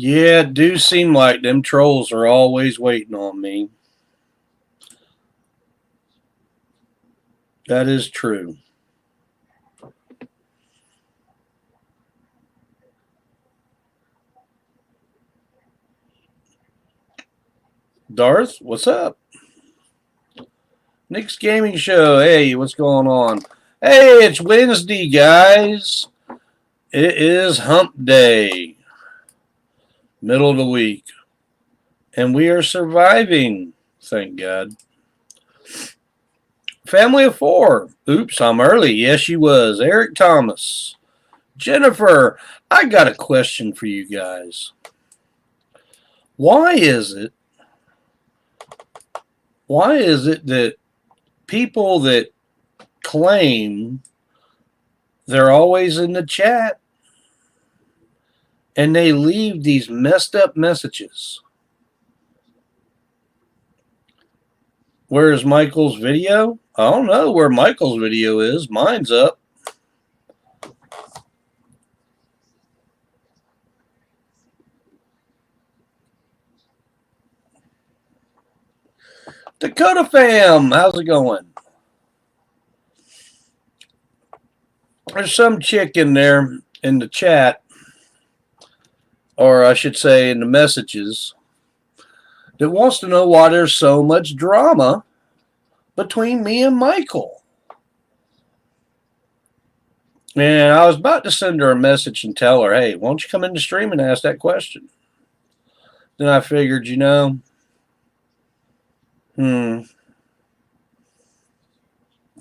Yeah, it do seem like them trolls are always waiting on me. That is true. Darth, what's up? Nick's Gaming Show. Hey, what's going on? Hey, it's Wednesday, guys. It is hump day. Middle of the week. And we are surviving, thank God. Family of four. Oops, I'm early. Yes, she was. Eric Thomas. Jennifer, I got a question for you guys. Why is it that people that claim they're always in the chat and they leave these messed up messages? Where's Michael's video? I don't know where Michael's video is. Mine's up. Dakota fam, how's it going? There's some chick in there in the chat, or I should say in the messages, that wants to know why there's so much drama between me and Michael. And I was about to send her a message and tell her, hey, why don't you come in the stream and ask that question? Then I figured,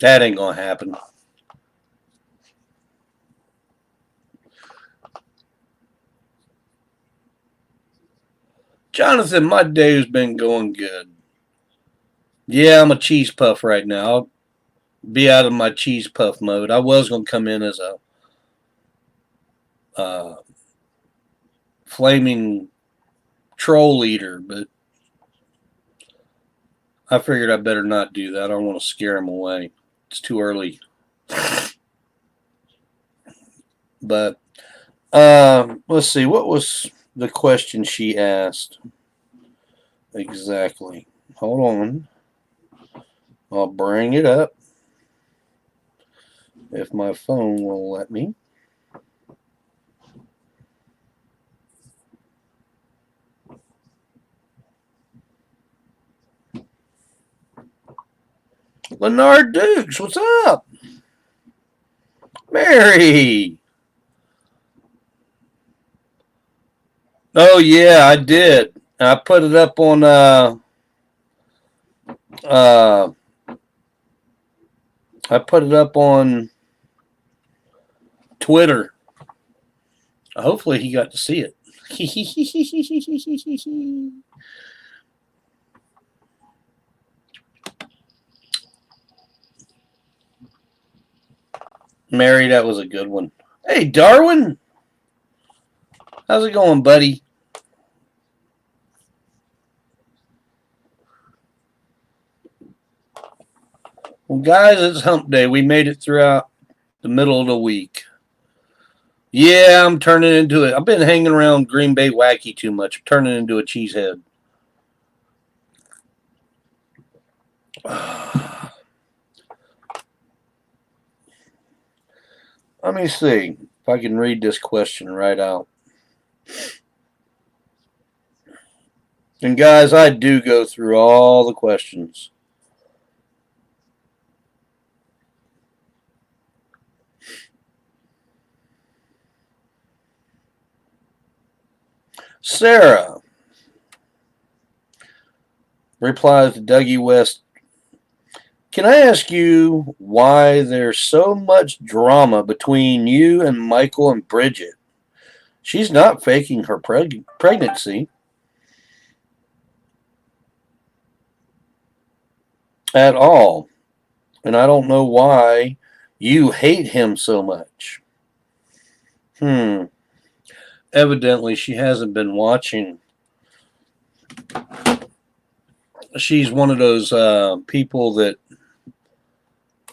that ain't going to happen. Jonathan, my day has been going good. Yeah, I'm a cheese puff right now. I'll be out of my cheese puff mode. I was going to come in as a flaming troll eater, but I figured I better not do that. I don't want to scare him away. It's too early. But let's see. What was the question she asked? Exactly. Hold on. I'll bring it up if my phone will let me. Leonard Dukes, what's up? Mary. Oh yeah, I did. I put it up on I put it up on Twitter. Hopefully he got to see it. Mary, that was a good one. Hey, Darwin. How's it going, buddy? Well, guys, it's hump day. We made it throughout the middle of the week. Yeah, I'm turning into it. I've been hanging around Green Bay Wacky too much. I'm turning into a cheesehead. Let me see if I can read this question right out. And guys, I do go through all the questions. Sarah replies to Dougie West. Can I ask you why there's so much drama between you and Michael and Bridget? She's not faking her pregnancy at all. And I don't know why you hate him so much. Evidently, she hasn't been watching. She's one of those people that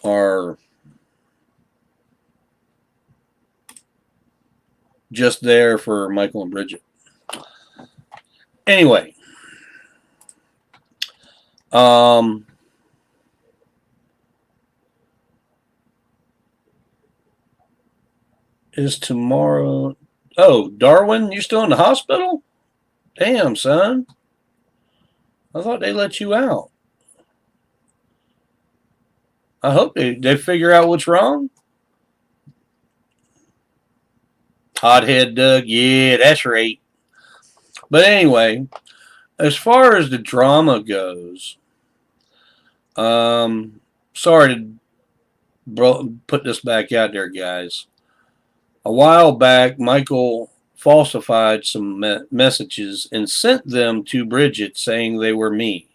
are just there for Michael and Bridget. Anyway, is tomorrow? Oh, Darwin, you still in the hospital? Damn, son. I thought they let you out. I hope they figure out what's wrong. Hothead Doug, yeah, that's right. But anyway, as far as the drama goes, sorry to put this back out there, guys. A while back, Michael falsified some messages and sent them to Bridget saying they were me.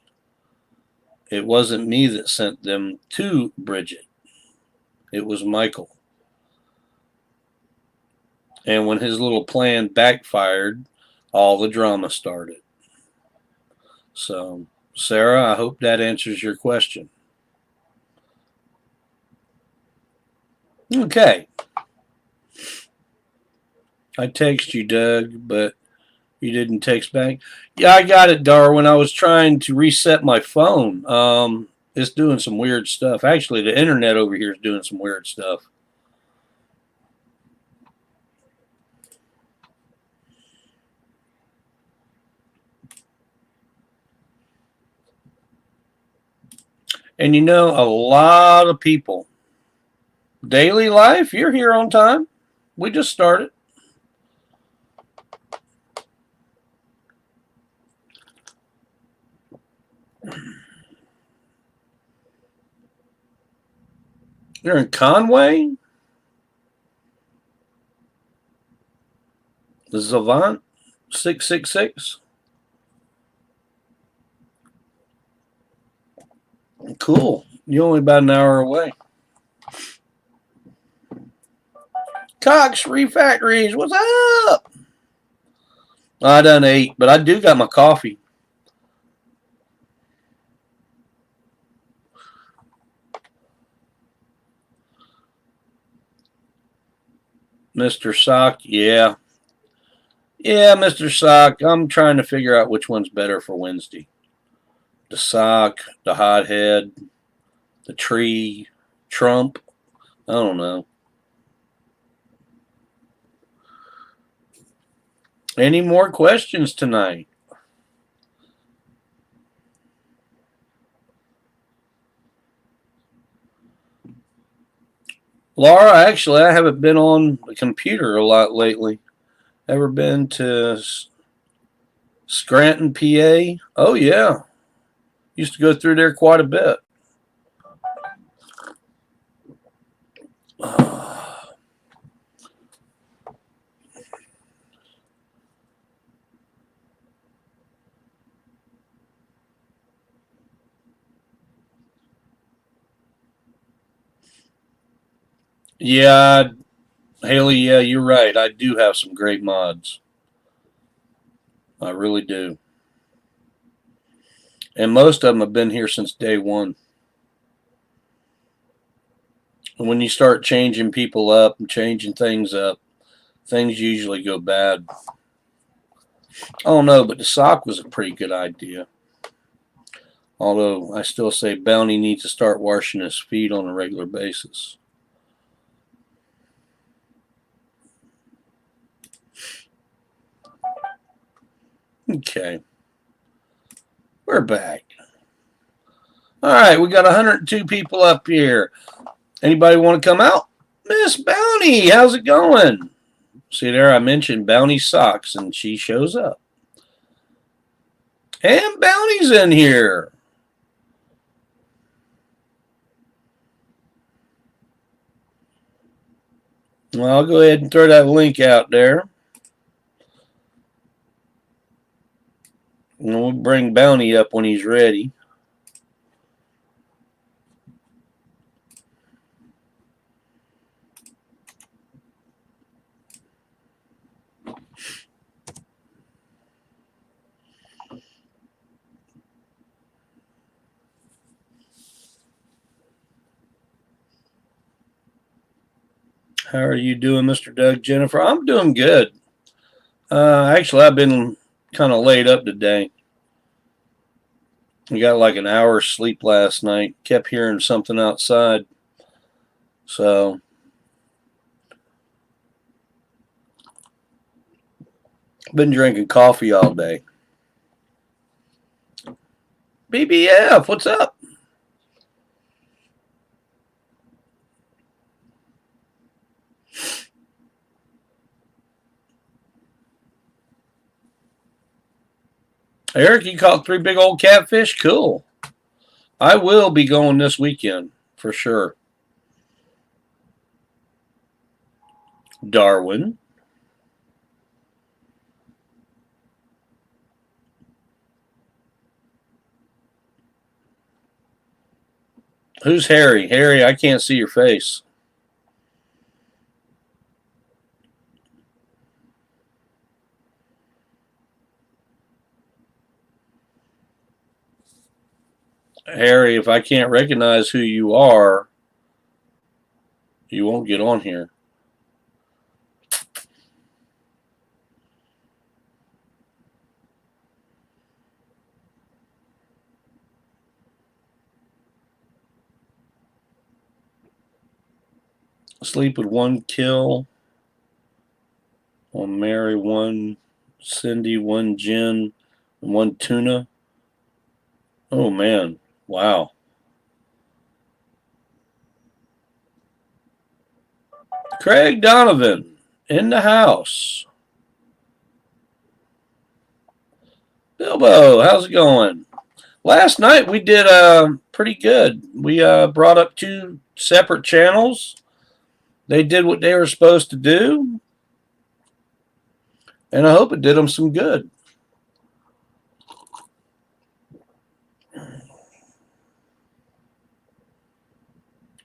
It wasn't me that sent them to Bridget. It was Michael. And when his little plan backfired, all the drama started. So, Sarah, I hope that answers your question. Okay. I text you, Doug, but you didn't text back. Yeah, I got it, Darwin. I was trying to reset my phone. It's doing some weird stuff. Actually, the internet over here is doing some weird stuff. And you know, a lot of people, daily life, you're here on time. We just started. You're in Conway? The Zavant 666? Cool. You're only about an hour away. Cox Refactories, what's up? I done ate, but I do got my coffee. Mr. Sock, yeah. Yeah, Mr. Sock, I'm trying to figure out which one's better for Wednesday. The sock, the hothead, the tree, Trump. I don't know. Any more questions tonight? Laura, actually, I haven't been on the computer a lot lately. Ever been to Scranton, PA? Oh, yeah. Used to go through there quite a bit. Yeah, Haley, yeah, you're right. I do have some great mods. I really do. And most of them have been here since day one. And when you start changing people up and changing things up, things usually go bad. Oh no, but the sock was a pretty good idea. Although I still say Bounty needs to start washing his feet on a regular basis. Okay. We're back. All right, we got 102 people up here. Anybody want to come out? Miss Bounty, how's it going? See there, I mentioned Bounty socks, and she shows up. And Bounty's in here. Well, I'll go ahead and throw that link out there. And we'll bring Bounty up when he's ready. How are you doing, Mr. Doug, Jennifer? I'm doing good. Actually, I've been kind of laid up today. We got like an hour's sleep last night. Kept hearing something outside. So been drinking coffee all day. BBF, what's up? Eric, you caught 3 big old catfish? Cool. I will be going this weekend for sure. Darwin. Who's Harry? Harry, I can't see your face. Harry, if I can't recognize who you are, you won't get on here. Sleep with 1 kill. On Mary, 1 Cindy, 1 Jen, 1 Tuna. Oh, man. Wow. Craig Donovan in the house. Bilbo, how's it going? Last night we did pretty good. We brought up 2 separate channels. They did what they were supposed to do. And I hope it did them some good.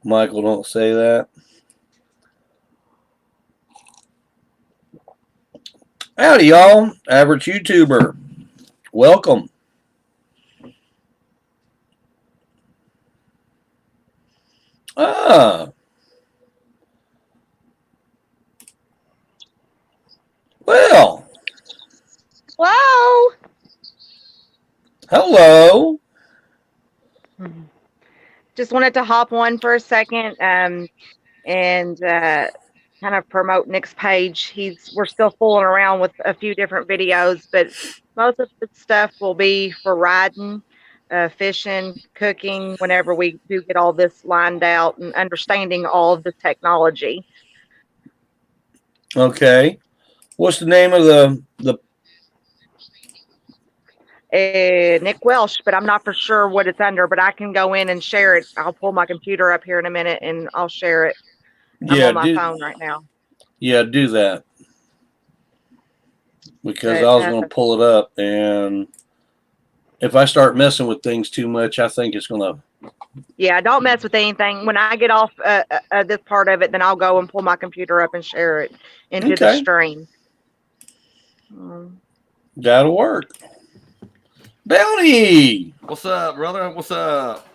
Michael, don't say that. Howdy, y'all. Average YouTuber. Welcome. Ah. Well. Hello. Hello. Just wanted to hop on for a second and kind of promote Nick's page. We're still fooling around with a few different videos, but most of the stuff will be for riding, fishing, cooking, whenever we do get all this lined out and understanding all of the technology. Okay. What's the name of the Nick Welsh, but I'm not for sure what it's under, but I can go in and share it. I'll pull my computer up here in a minute and I'll share it. I'm on my phone right now. Yeah, do that. Because I was going to pull it up, and if I start messing with things too much, I think it's going to... Yeah, don't mess with anything. When I get off this part of it, then I'll go and pull my computer up and share it into the stream. That'll work. Bounty! What's up, brother? What's up?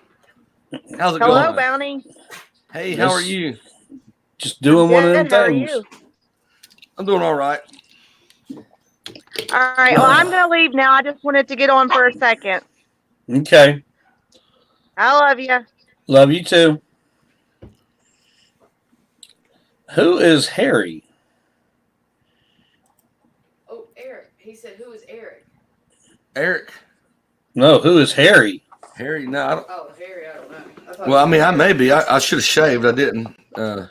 How's it going? going? Hello, Bounty. Hey, how are you? Just doing one of them things. How are you? I'm doing all right. All right. Well, I'm going to leave now. I just wanted to get on for a second. Okay. I love you. Love you too. Who is Harry? Oh, Eric. He said, who is Eric? Eric. No, who is Harry? Harry, no, I don't. Oh, Harry, I don't know. Well, I mean, I maybe. I should have shaved. I didn't. No.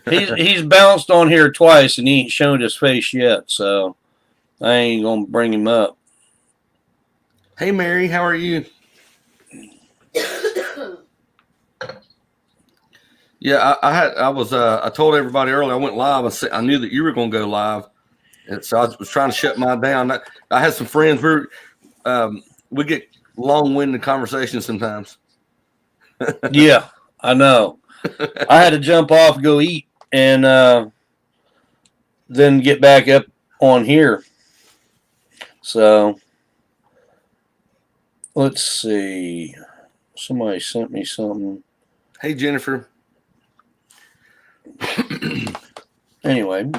He's bounced on here twice and he ain't shown his face yet, so I ain't gonna bring him up. Hey, Mary, how are you? Yeah, I told everybody earlier I went live. I knew that you were going to go live, and so I was trying to shut mine down. I had some friends. We get long-winded conversations sometimes. Yeah, I know. I had to jump off, go eat, and then get back up on here. So let's see. Somebody sent me something. Hey, Jennifer. Anyway,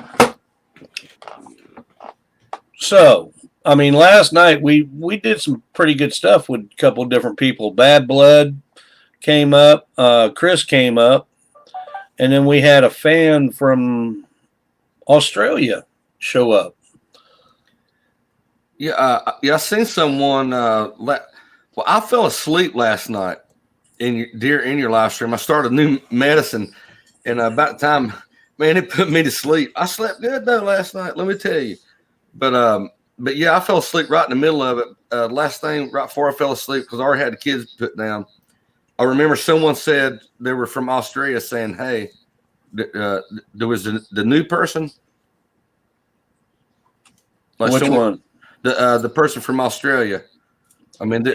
So, I mean, last night we did some pretty good stuff with a couple different people. Bad Blood came up, Chris came up, and then we had a fan from Australia show up. Yeah, I seen someone. Well, I fell asleep last night in your live stream. I started new medicine, and about the time, man, it put me to sleep. I slept good though last night. Let me tell you. But yeah, I fell asleep right in the middle of it. Last thing, right before I fell asleep, because I already had the kids put down. I remember someone said they were from Australia, saying, "Hey, there was the new person." Like Which one? The person from Australia. I mean,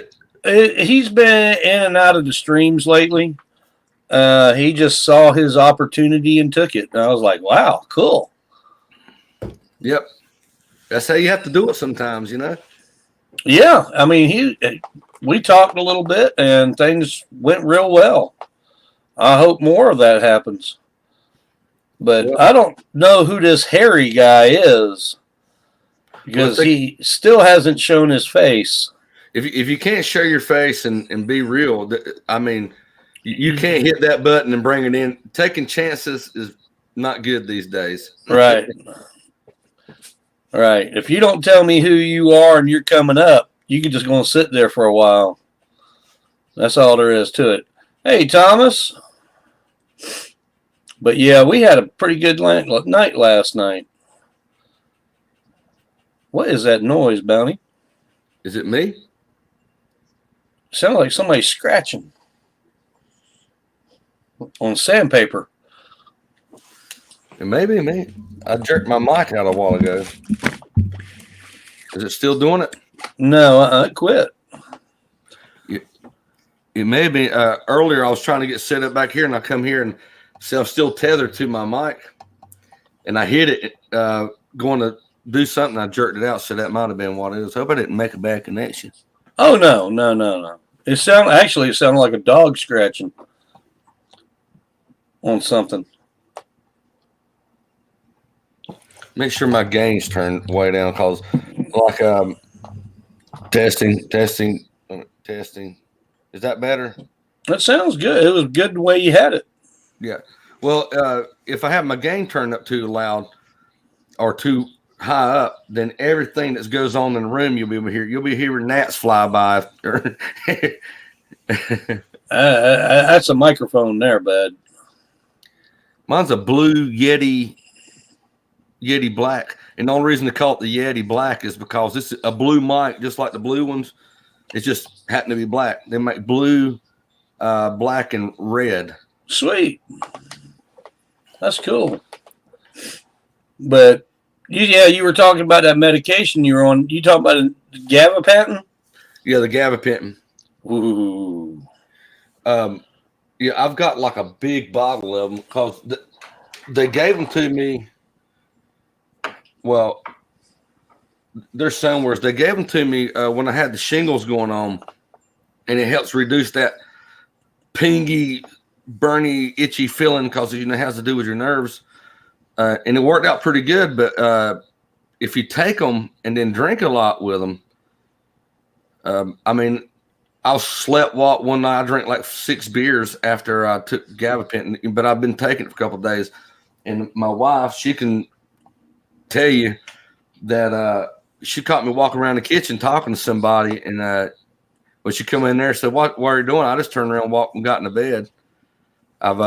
He's been in and out of the streams lately. He just saw his opportunity and took it. And I was like, wow, cool. yep, that's how you have to do it sometimes, you know. Yeah, I mean, we talked a little bit and things went real well. I hope more of that happens. But Well, I don't know who this Harry guy is because he still hasn't shown his face. if you can't show your face and be real, I mean, you can't hit that button and bring it in. Taking chances is not good these days. Right. Right. If you don't tell me who you are and you're coming up, you can just go and sit there for a while. That's all there is to it. Hey, Thomas. But yeah, we had a pretty good night last night. What is that noise, Bounty? Is it me? Sounds like somebody scratching on sandpaper. It may be me. I jerked my mic out a while ago. Is it still doing it? No, I quit. It may be. Earlier, I was trying to get set up back here, and I come here and see I'm still tethered to my mic, and I hit it going to do something. I jerked it out, so that might have been what it is. Hope I didn't make a bad connection. Oh no. It sounded like a dog scratching on something. Make sure my gain's turned way down, cause like testing. Is that better? That sounds good. It was good the way you had it. Yeah. Well, if I have my gain turned up too loud or too high up, then everything that goes on in the room you'll be able to hear. You'll be hearing gnats fly by. That's a microphone there, bud. Mine's a blue Yeti Black, and the only reason to call it the Yeti Black is because this is a blue mic, just like the blue ones. It just happened to be black. They make blue, black, and red. Sweet. That's cool. But you were talking about that medication you were on. You talking about Gabapentin? Yeah, the Gabapentin. Ooh. Yeah, I've got like a big bottle of them because they gave them to me. Well, there's somewhere they gave them to me when I had the shingles going on, and it helps reduce that pingy, burny, itchy feeling because it has to do with your nerves. And it worked out pretty good. But if you take them and then drink a lot with them, I mean, I slept walk one night. I drank like 6 beers after I took Gabapentin, but I've been taking it for a couple of days. And my wife, she can tell you that she caught me walking around the kitchen talking to somebody, and when she come in there and said, what are you doing? I just turned around, walked, and got into bed. I've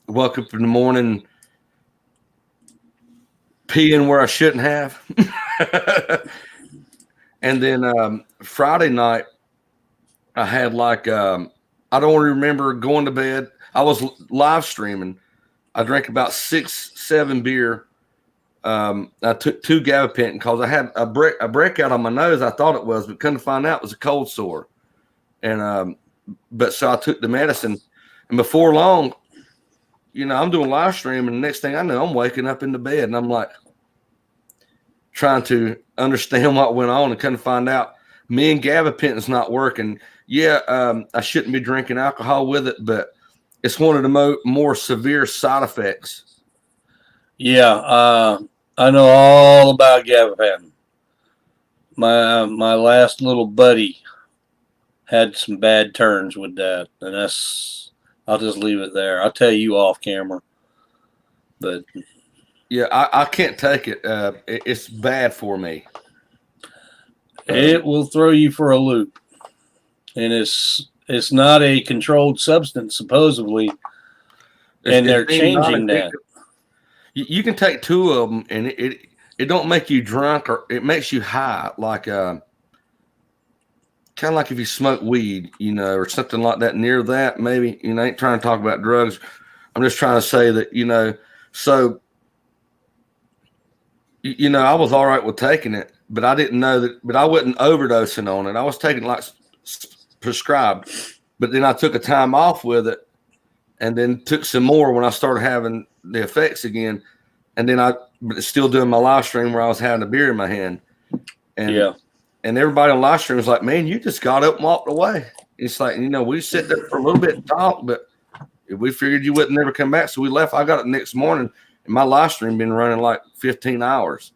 woke up in the morning peeing where I shouldn't have. And then Friday night, I had like, I don't remember going to bed. I was live streaming. I drank about 6-7 beer. I took 2 Gabapentin because I had a breakout on my nose. I thought it was, but couldn't find out it was a cold sore. And but so I took the medicine, and before long, I'm doing live stream, and the next thing I know, I'm waking up in the bed, and I'm like trying to understand what went on, and couldn't find out. Me and Gabapentin's not working. Yeah, I shouldn't be drinking alcohol with it, but it's one of the more severe side effects. Yeah, I know all about Gabapentin. my last little buddy had some bad turns with that, and I'll just leave it there. I'll tell you off camera. But Yeah, I can't take it. It's bad for me. it will throw you for a loop, and it's not a controlled substance supposedly, and they're changing that. You can take two of them, and it don't make you drunk, or it makes you high, like kind of like if you smoke weed, or something like that. Near that, maybe. I ain't trying to talk about drugs. I'm just trying to say that So I was all right with taking it, but I didn't know that. But I wasn't overdosing on it. I was taking like prescribed, but then I took a time off with it, and then took some more when I started having the effects again. And then but still doing my live stream where I was having a beer in my hand. And and everybody on live stream was like, man, you just got up and walked away. It's like, we sit there for a little bit and talk, but we figured you wouldn't never come back. So we left. I got it the next morning, and my live stream been running like 15 hours.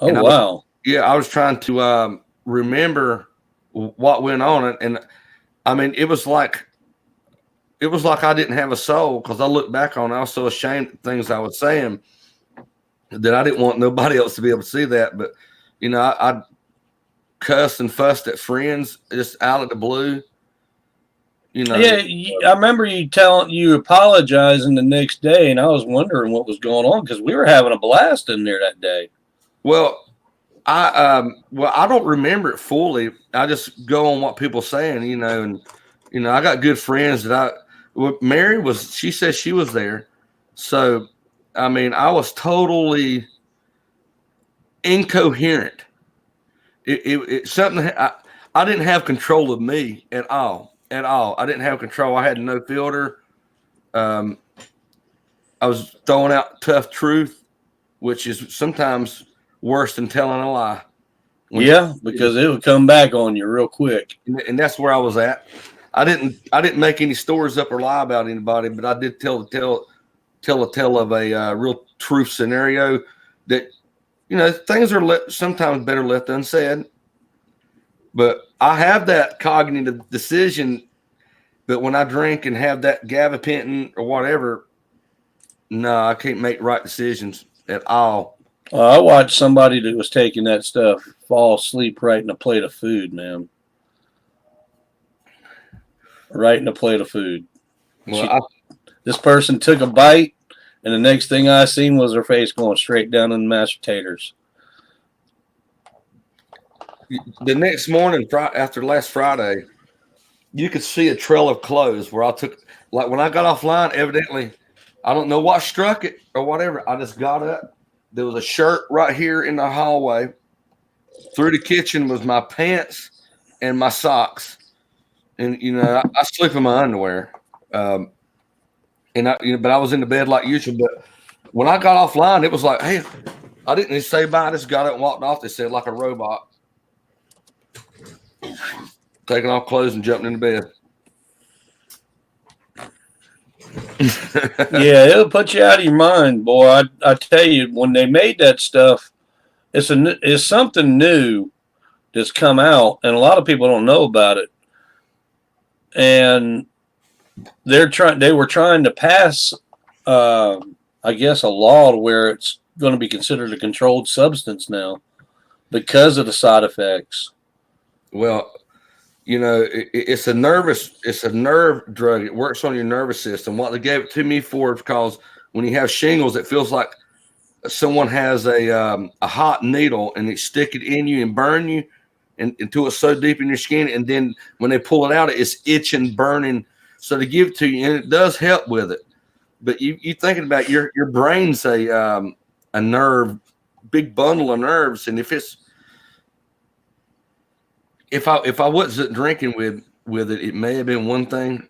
Oh, wow. I was trying to remember what went on. And I mean, it was like I didn't have a soul, because I looked back on it. I was so ashamed of things I was saying that I didn't want nobody else to be able to see that. But, I cussed and fussed at friends just out of the blue. Yeah, I remember you apologizing the next day, and I was wondering what was going on, because we were having a blast in there that day. Well, I don't remember it fully. I just go on what people saying, and I got good friends that Mary she said she was there. So, I mean, I was totally incoherent. It's something I didn't have control of me at all. I didn't have control. I had no filter. I was throwing out tough truth, which is sometimes worse than telling a lie. Because it would come back on you real quick. And that's where I was at. I didn't make any stories up or lie about anybody, but I did tell a tale of a real truth scenario that, things are sometimes better left unsaid. But I have that cognitive decision, but when I drink and have that gabapentin or whatever, no, I can't make right decisions at all. I watched somebody that was taking that stuff fall asleep right in a plate of food, man. Right in a plate of food. Well, this person took a bite, and the next thing I seen was her face going straight down in the mashed potatoes. The next morning, after last Friday, you could see a trail of clothes where I took, like when I got offline, evidently, I don't know what struck it or whatever. I just got up. There was a shirt right here in the hallway. Through the kitchen was my pants and my socks. And, I sleep in my underwear. But I was in the bed like usual. But when I got offline, it was like, hey, I didn't even say bye. I just got up and walked off. They said like a robot. Taking off clothes and jumping into bed. Yeah, it'll put you out of your mind, boy. I tell you, when they made that stuff, it's something new that's come out, and a lot of people don't know about it. And they were trying to pass, I guess, a law to where it's going to be considered a controlled substance now because of the side effects. Well, it's a nerve drug. It works on your nervous system. What they gave it to me for is because when you have shingles, it feels like someone has a hot needle and they stick it in you and burn you until it's so deep in your skin. And then when they pull it out, it's itching, burning. So they give it to you, and it does help with it. But you thinking about your brain's a nerve, big bundle of nerves, and if I wasn't drinking with it, it may have been one thing,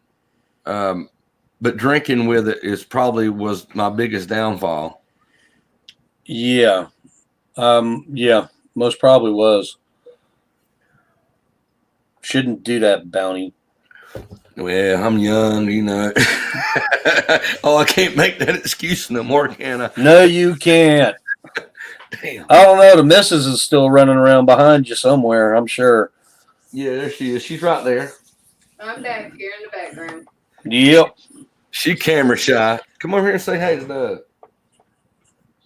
but drinking with it was my biggest downfall. Yeah, most probably was. Shouldn't do that, Bounty. Well, I'm young, Oh, I can't make that excuse no more, can I? No, you can't. Damn. I don't know. The missus is still running around behind you somewhere, I'm sure. Yeah, there she is. She's right there. I'm back here in the background. Yep. She camera shy. Come over here and say hey to Doug.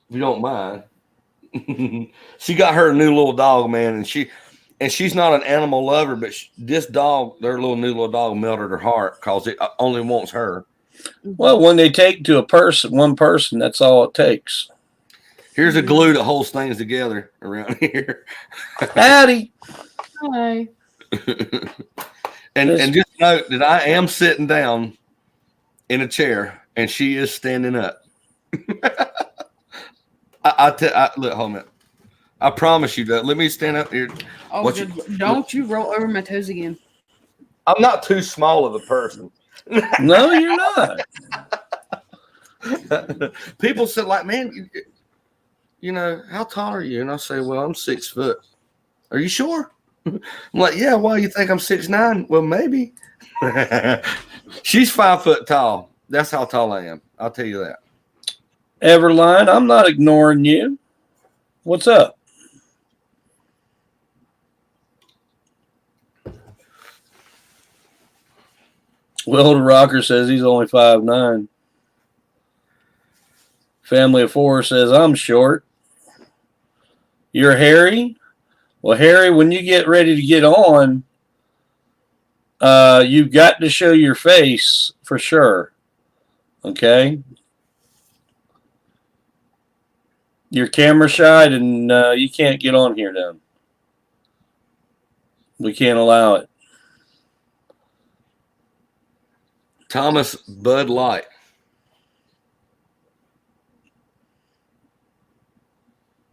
If you don't mind. She got her new little dog, man, and she's not an animal lover, but this dog, their new little dog, melted her heart because it only wants her. Well, when they take to one person, that's all it takes. Here's a glue that holds things together around here. Howdy. Hi. and just note that I am sitting down in a chair and she is standing up. Look, hold on a minute. I promise you that. Let me stand up here. Oh, don't you roll over my toes again. I'm not too small of a person. No, you're not. People said, like, man, you know, how tall are you? And I say, well, I'm 6 foot. Are you sure? I'm like, yeah, why you think I'm 6'9"? Well, maybe. She's 5 foot tall. That's how tall I am. I'll tell you that. Everline, I'm not ignoring you. What's up? Will the Rocker says he's only 5'9". Family of 4 says I'm short. You're Harry? Well, Harry, when you get ready to get on, you've got to show your face for sure. Okay? You're camera shy and you can't get on here now. We can't allow it. Thomas Bud Light.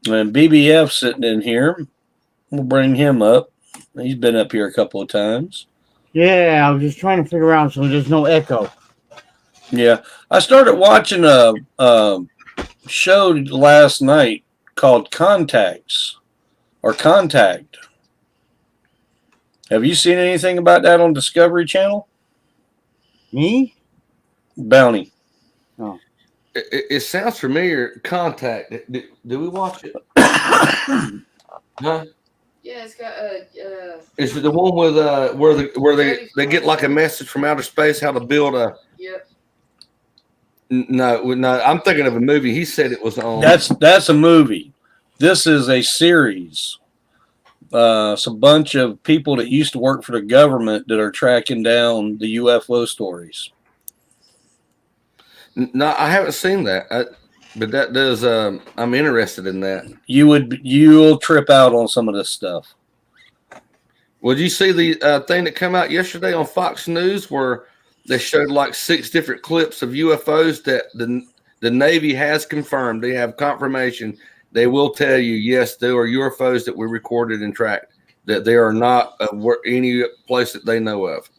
And BBF sitting in here. We'll bring him up. He's been up here a couple of times. Yeah, I was just trying to figure out so there's no echo. Yeah. I started watching a show last night called Contacts or Contact. Have you seen anything about that on Discovery Channel? Me? Bounty. Oh. It sounds familiar. Contact. Do we watch it? Huh? Yeah, it's got Is it the one with where they get like a message from outer space how to build a? Yep. No. I'm thinking of a movie. He said it was on. That's a movie. This is a series. It's a bunch of people that used to work for the government that are tracking down the UFO stories. No, I haven't seen that. But that does. I'm interested in that. You'll trip out on some of this stuff. Well, did you see the thing that came out yesterday on Fox News where they showed like 6 different clips of UFOs that the Navy has confirmed. They have confirmation. They will tell you, yes, there are UFOs that we recorded and tracked, that they are not any place that they know of.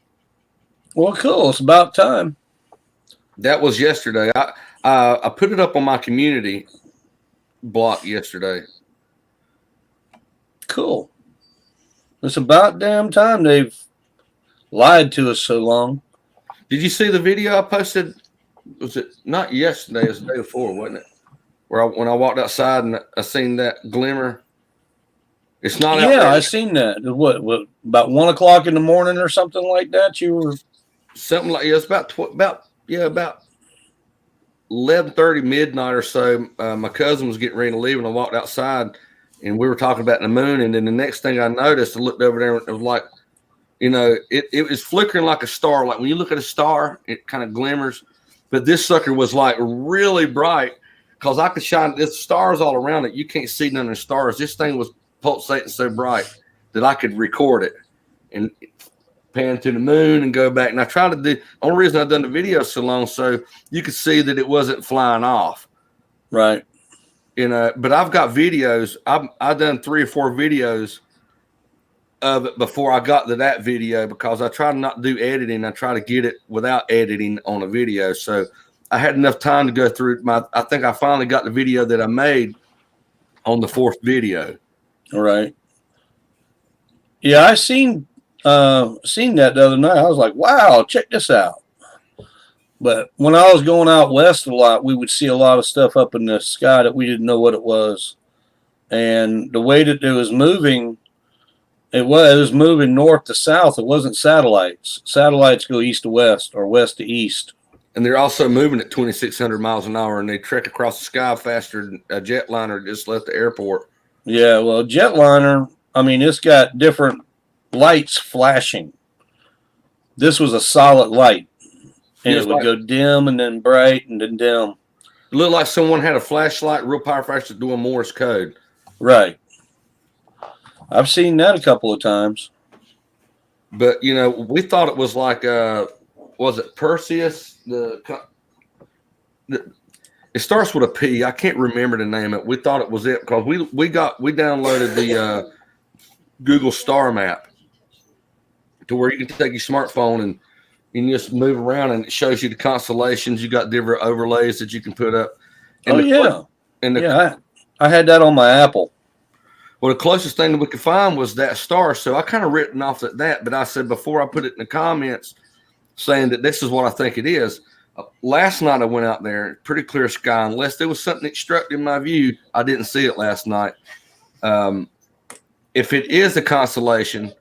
Well, cool. It's about time. That was yesterday. I put it up on my community block yesterday. Cool. It's about damn time they've lied to us so long. Did you see the video I posted? Was it not yesterday? It was the day before, wasn't it? Where when I walked outside and I seen that glimmer. It's not out there. I seen that. What about 1 o'clock in the morning or something like that? You were something like it's about 11:30 midnight or so. My cousin was getting ready to leave, and I walked outside, and we were talking about the moon. And then the next thing I noticed, I looked over there, and it was like, it was flickering like a star. Like when you look at a star, it kind of glimmers. But this sucker was like really bright because I could shine. There's stars all around it. You can't see none of the stars. This thing was pulsating so bright that I could record it and pan to the moon and go back. And I tried to do. Only reason I've done the video so long so you could see that it wasn't flying off. right. But I've got videos. I've done 3 or 4 videos of it before I got to that video because I try to not do editing. I try to get it without editing on a video. So I had enough time to go through I think I finally got the video that I made on the 4th video. All right. Yeah, I seen that the other night. I was like, wow, check this out. But when I was going out west a lot, we would see a lot of stuff up in the sky that we didn't know what it was. and the way that it was moving, it was moving north to south. It wasn't satellites. Satellites go east to west or west to east. And they're also moving at 2,600 miles an hour, and they trek across the sky faster than a jetliner just left the airport. Yeah, well, jetliner, I mean, it's got different lights flashing. This was a solid light, and Yes, it would like- go dim and then bright and then dim. It looked like someone had a flashlight, real power flash, doing Morse code. Right. I've seen that a couple of times. But you know, we thought it was like was it Perseus? It starts with a P. I can't remember the name of it. We thought it was it because we downloaded the Google Star Map to where you can take your smartphone and you can just move around and it shows you the constellations. You got different overlays that you can put up. I had that on my Apple. Well, the closest thing that we could find was that star. So I kind of written off that, but I said before I put it in the comments saying that this is what I think it is. Last night I went out there, pretty clear sky. Unless there was something obstructing my view, I didn't see it last night. If it is a constellation,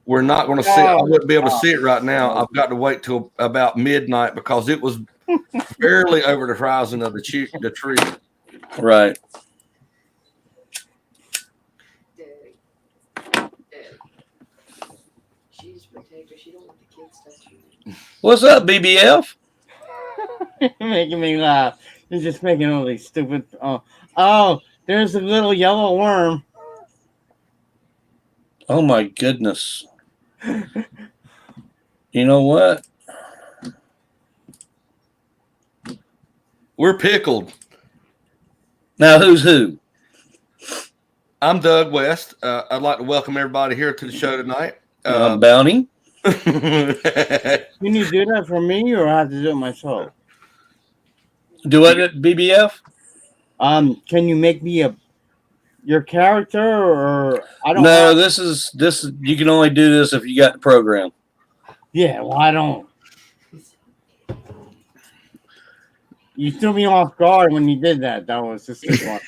we're not going to see it. I wouldn't be able to see it right now. I've got to wait till about midnight because it was barely over the horizon of the tree. Right. She's protector. She don't want the kids touching her. What's up, BBF? Making me laugh. He's just making all these stupid. Oh, there's a little yellow worm. Oh my goodness. You know what? We're pickled. Now who's who? I'm Doug West. I'd like to welcome everybody here to the show tonight. Bounty. Can you do that for me, or I have to do it myself? Do it at BBF? Can you make me your character, or I don't? No, this is you can only do this if you got the program. Yeah, well, I don't. You threw me off guard when you did that. That was just fun.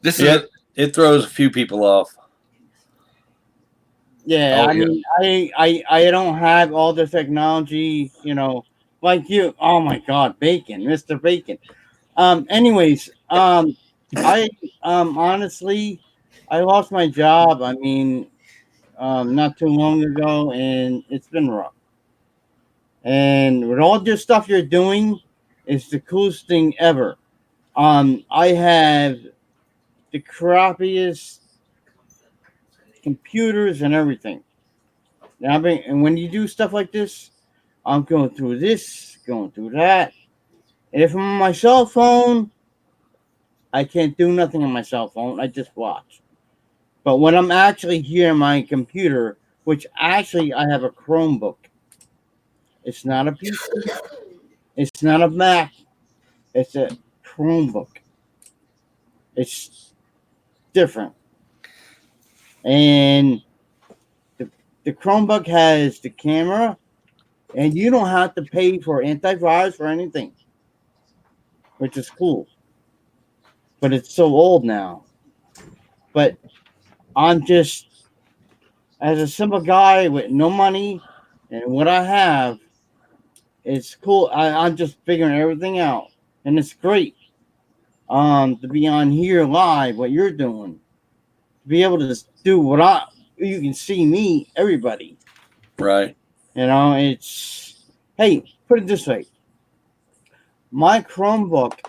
This Yeah, is it throws a few people off. Yeah, Oh, I mean, I don't have all the technology, like you. Oh my God, Bacon, Mr. Bacon. Anyways, I honestly, I lost my job. I mean, not too long ago, and it's been rough. And with all this stuff you're doing, it's the coolest thing ever. I have the crappiest computers and everything. And when you do stuff like this, I'm going through this, going through that. And if I'm on my cell phone, I can't do nothing on my cell phone. I just watch. But when I'm actually here on my computer, which actually I have a Chromebook. It's not a PC. It's not a Mac. It's a Chromebook. It's different. And the Chromebook has the camera, and you don't have to pay for antivirus or anything, which is cool. But it's so old now. But I'm just, as a simple guy with no money and what I have, it's cool. I'm just figuring everything out, and it's great. To be on here live, what you're doing, to be able to do you can see me, everybody. Right. It's, hey, put it this way. My Chromebook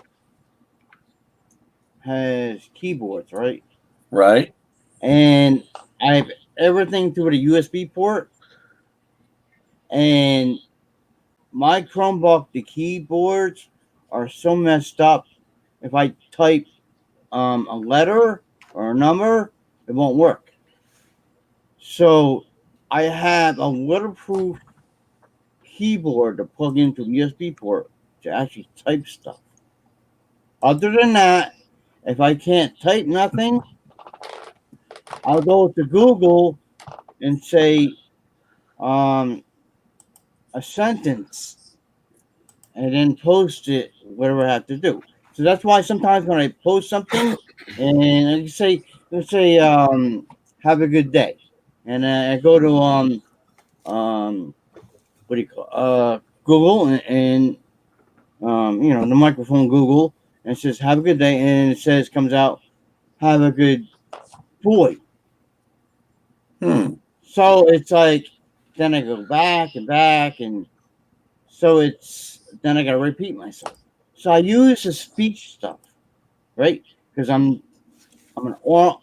has keyboards, right? Right. And I have everything through the USB port. And my Chromebook, the keyboards are so messed up. If I type a letter or a number, it won't work. So I have a waterproof keyboard to plug into a USB port to actually type stuff. Other than that, if I can't type nothing, I'll go to Google and say a sentence and then post it, whatever I have to do. So that's why sometimes when I post something and I say, let's say, have a good day, and I go to what do you call Google and the microphone Google and it says have a good day and it says comes out have a good boy. Hmm. So it's like then I go back and so it's then I gotta repeat myself. So I use the speech stuff, right? Because I'm an aw-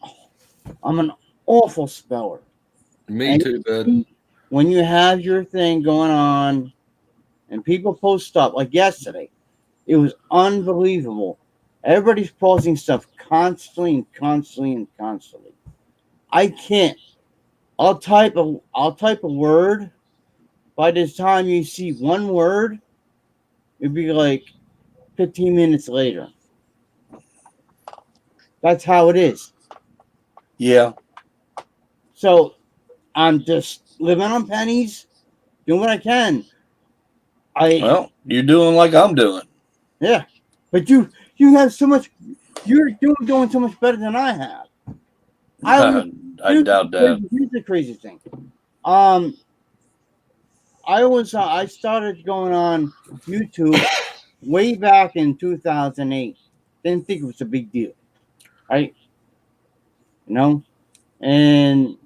I'm an awful speller. Me And too, bud. when you have your thing going on and people post stuff like yesterday, it was unbelievable. Everybody's posting stuff constantly and constantly and constantly. I can't. I'll type a word. By the time you see one word, it'd be like 15 minutes later. That's how it is. Yeah. So I'm just living on pennies, doing what I can. Well, you're doing like I'm doing. Yeah, but you have so much. You're doing so much better than I have. I doubt that. Here's the crazy thing. Um, I started going on YouTube way back in 2008. Didn't think it was a big deal, right? You know, and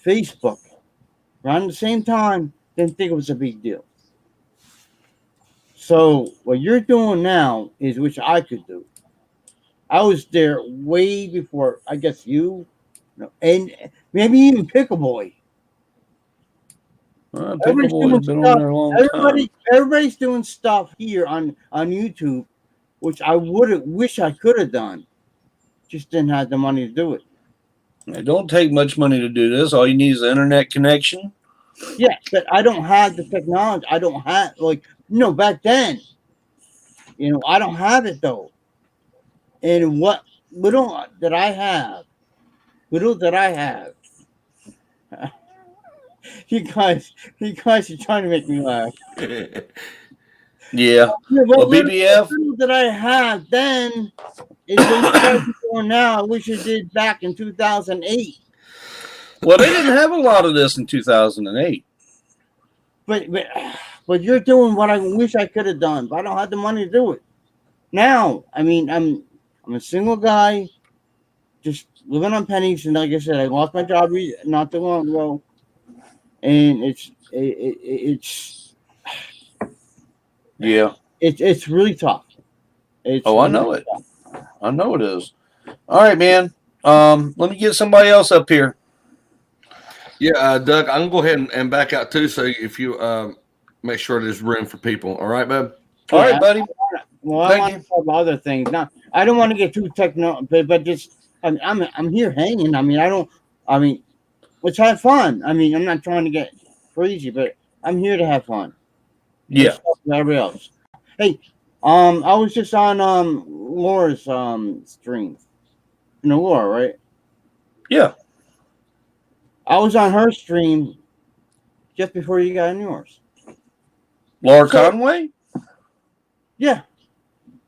Facebook around the same time. Didn't think it was a big deal. So what you're doing now is which I could do. I was there way before I guess and maybe even Pickle Everybody's doing Pickleboy's been on stuff. there a long time. Everybody's doing stuff here on YouTube, which I would have wish I could have done. Just didn't have the money to do it. It don't take much money to do this. All you need is an internet connection. Yeah, but I don't have the technology. I don't have back then. I don't have it though. And what little that I have, you guys, are trying to make me laugh. Yeah. Yeah, Well, what BBF. little that I have then is what you guys are doing now. I wish you did back in 2008. Well, they didn't have a lot of this in 2008. But but you're doing what I wish I could have done, but I don't have the money to do it. Now, I mean, I'm a single guy, just living on pennies, and like I said, I lost my job not too long ago, and Yeah. it's really tough. It's Oh, I really know it. I know it is. All right, man. Let me get somebody else up here. Yeah, Doug, I'm gonna go ahead and back out too. So if you make sure there's room for people. All right, bud. All right, yeah. buddy. Well, I Thank want you. to talk about other things. Now, I don't want to get too techno, but just I'm here hanging. I mean, I don't. I mean, let's have fun. I mean, I'm not trying to get crazy, but I'm here to have fun. Yeah. Just like everybody else. Hey, I was just on Laura's stream. You know Laura, right? Yeah. I was on her stream just before you got on yours. Laura So Conway? yeah.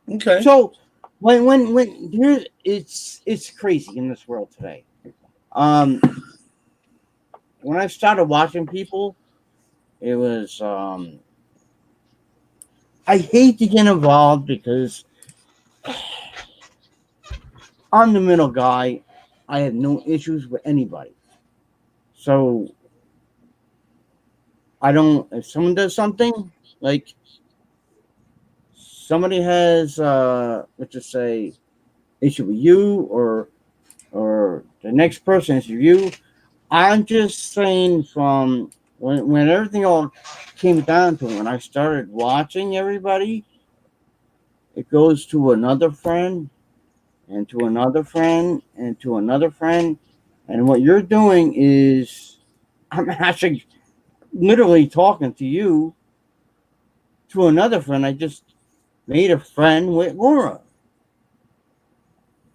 Okay. So when here it's crazy in this world today. Um, when I started watching people, it was I hate to get involved because I'm the middle guy. I have no issues with anybody. So I don't. If someone does something like somebody has, let's just say, issue with you or the next person issue with you, I'm just saying from when everything all came down to it, when I started watching everybody, it goes to another friend and to another friend and to another friend. And what you're doing is I'm actually literally talking to you to another friend. I just made a friend with Laura.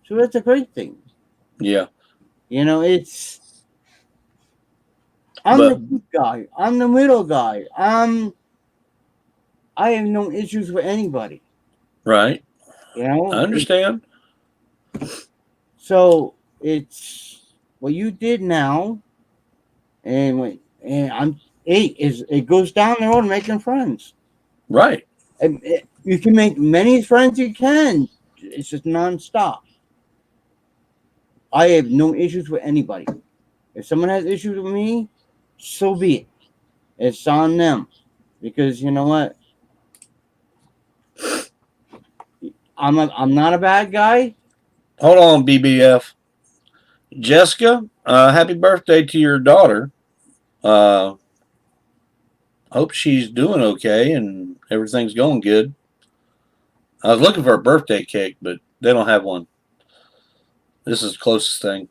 So that's a great thing. Yeah. It's I'm the But good guy. I'm the middle guy. I have no issues with anybody. right. You know, I understand. so it's what you did now, and I'm it goes down the road making friends. Right. And you can make many friends you can. It's just nonstop. I have no issues with anybody. If someone has issues with me, so be it. It's on them. Because you know what? I'm not a bad guy. Hold on, BBF. Jessica, happy birthday to your daughter. Uh, hope she's doing okay and everything's going good. I was looking for a birthday cake, but they don't have one. This is the closest thing.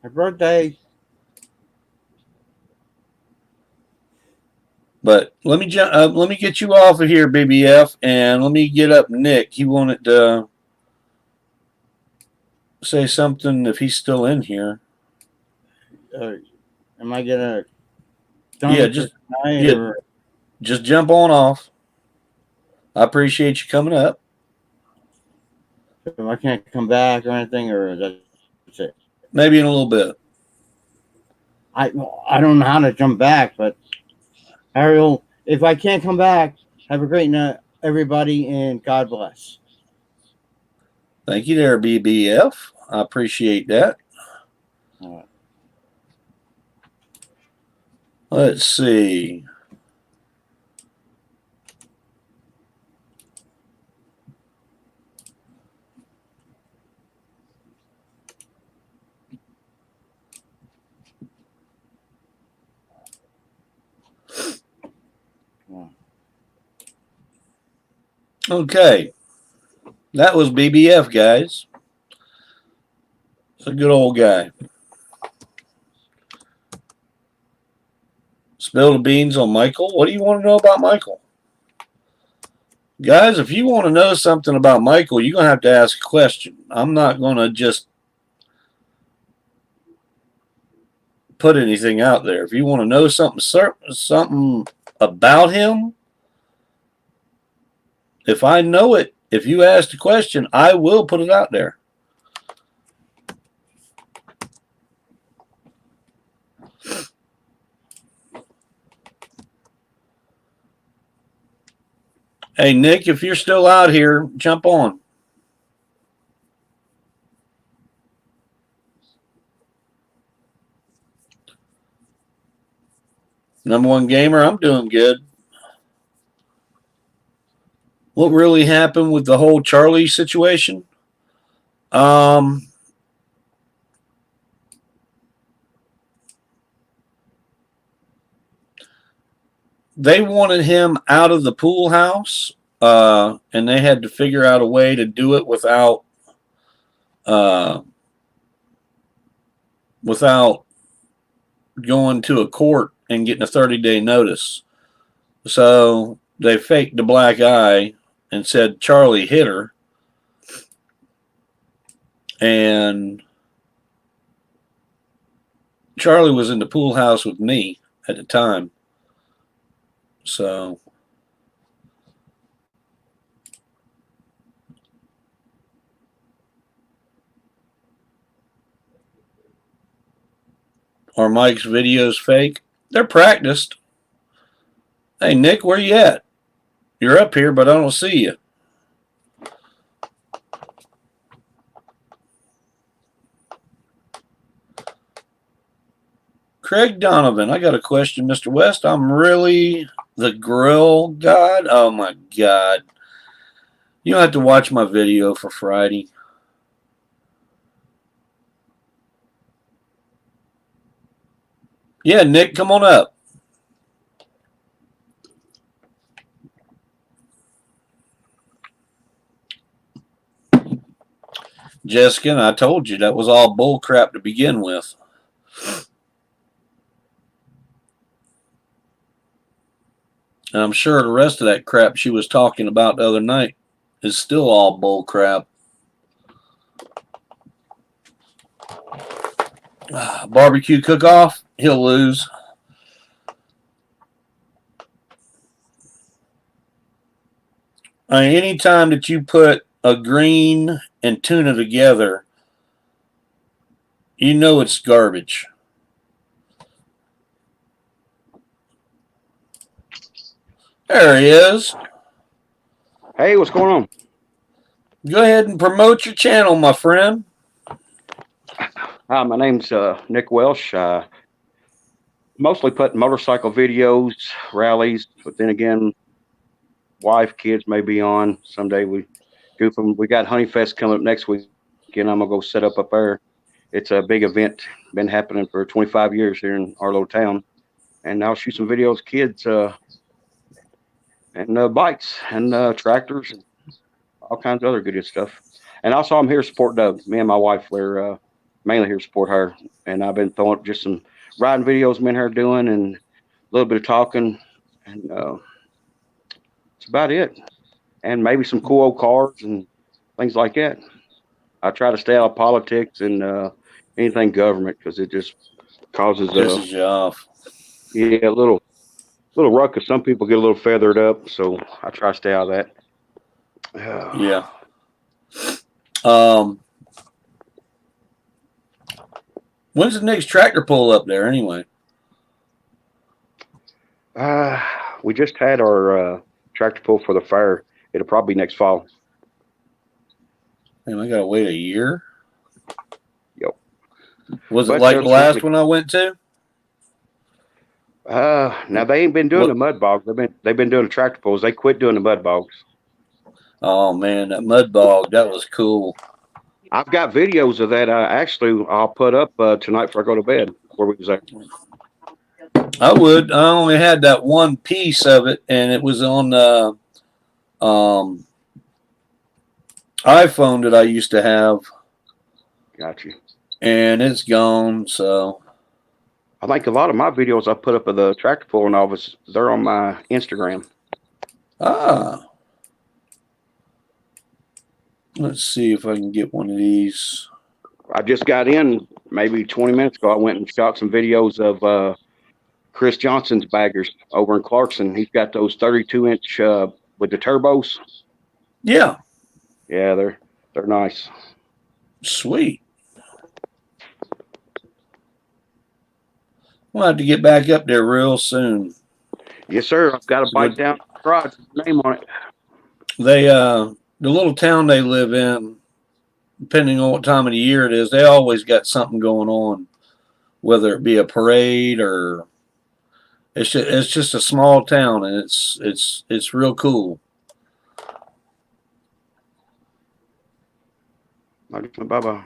Her birthday. But let me get you off of here, BBF, and let me get up Nick. He wanted to say something if he's still in here. Am I gonna? Yeah, Or just jump on off. I appreciate you coming up. if I can't come back or anything, or that's it. Maybe in a little bit. I don't know how to jump back, but Ariel, if I can't come back, have a great night, everybody, and God bless. Thank you there, BBF. I appreciate that. All right. Let's see. Okay. That was BBF, guys. It's a good old guy. Spill the beans on Michael. What do you want to know about Michael? Guys, if you want to know something about Michael, you're going to have to ask a question. I'm not going to just put anything out there. If you want to know something about him, if I know it, if you ask the question, I will put it out there. Hey, Nick, if you're still out here, jump on. Number one gamer, I'm doing good. What really happened with the whole Charlie situation? They wanted him out of the pool house, and they had to figure out a way to do it without going to a court and getting a 30-day notice. So they faked the black eye and said Charlie hit her. And Charlie was in the pool house with me at the time. So are Mike's videos fake? They're practiced. Hey, Nick, where you at? You're up here, but I don't see you. Craig Donovan, I got a question, Mr. West. I'm really the grill god? Oh, my God. You don't have to watch my video for Friday. Yeah, Nick, come on up. Jessica, and I told you that was all bull crap to begin with. And I'm sure the rest of that crap she was talking about the other night is still all bull crap. Barbecue cook-off, he'll lose. Anytime that you put a green and tuna together, you know it's garbage. There he is. Hey, what's going on? Go ahead and promote your channel, my friend. Hi, my name's Nick Welsh. Mostly put motorcycle videos, rallies, but then again, wife, kids may be on. Someday we goof them. We got Honey Fest coming up next week, and I'm gonna go set up there. It's a big event, been happening for 25 years here in our little town, and I'll shoot some videos, kids, and bikes and tractors and all kinds of other good stuff. And also, I'm here to support Doug. Me and my wife, we're mainly here to support her. And I've been throwing up just some riding videos me and her doing and a little bit of talking. And that's about it. And maybe some cool old cars and things like that. I try to stay out of politics and anything government because it just causes Pisses you off. a little ruckus. Some people get a little feathered up. So I try to stay out of that. Yeah. When's the next tractor pull up there anyway? We just had our tractor pull for the fair. It'll probably be next fall. Man, I gotta wait a year. Yep. Was it But like the last certainly- one I went to? Now they ain't been doing the mud bogs. They've been doing the tractor pulls. They quit doing the mud bogs. Oh man, that mud bog, that was cool. I've got videos of that. I'll put up tonight before I go to bed where we was at. I would. I only had that one piece of it, and it was on the iPhone that I used to have, Got you. and it's gone. So I think a lot of my videos I put up of the tractor pull and all this, they're on my Instagram. Let's see if I can get one of these. I just got in maybe 20 minutes ago. I went and shot some videos of Chris Johnson's baggers over in Clarkson. He's got those 32-inch with the turbos. Yeah, Yeah, they're nice. sweet. We'll have to get back up there real soon. Yes, sir. I've got a bike down the garage with your name on it. They the little town they live in, depending on what time of the year it is, they always got something going on, whether it be a parade or it's just a small town, and it's real cool. Bye-bye.